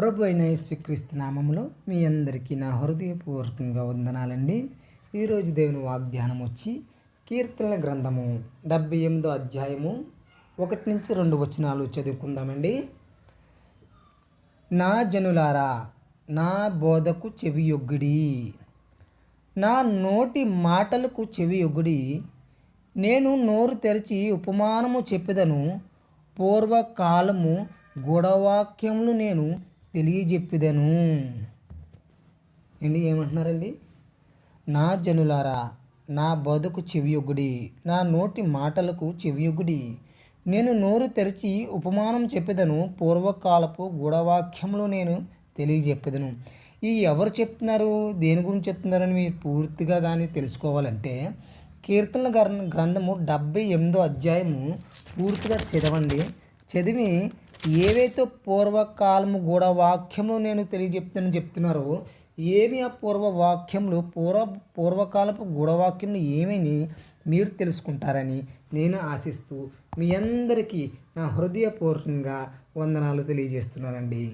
ప్రభు అయిన యేసుక్రీస్తు నామములో మీ అందరికీ నా హృదయపూర్వకంగా వందనాలండి. ఈరోజు దేవుని వాగ్దానం వచ్చి కీర్తనల గ్రంథము 78వ అధ్యాయము 1-2 వచనాలు చదువుకుందామండి. నా జనులారా, నా బోధకు చెవియొగ్గుడి, నా నోటి మాటలకు చెవియొగ్గుడి. నేను నోరు తెరిచి ఉపమానము చెప్పెదను, పూర్వకాలము గూఢవాక్యములు నేను తెలియజెప్పెదను. ఏమంటున్నారండి? నా జనులారా, నా బోధకు చెవియొగ్గుడి, నా నోటి మాటలకు చెవియొగ్గుడి. నేను నోరు తెరిచి ఉపమానం చెప్పెదను, పూర్వకాలపు గూఢవాక్యములు నేను తెలియజెప్పెదను. ఈ ఎవరు చెప్తున్నారు, దేని గురించి చెప్తున్నారని మీరు పూర్తిగా కానీ తెలుసుకోవాలంటే కీర్తనల గ్రంథము 78వ అధ్యాయము పూర్తిగా చదవండి. చదివి ఏవైతే పూర్వకాలము గూఢవాక్యములు నేను తెలియజెప్తానని చెప్తున్నారో, ఏమి ఆ పూర్వవాక్యములు, పూర్వకాలపు గూఢవాక్యములు ఏమని మీరు తెలుసుకుంటారని నేను ఆశిస్తూ మీ అందరికీ నా హృదయపూర్వకంగా వందనాలు తెలియజేస్తున్నానండి.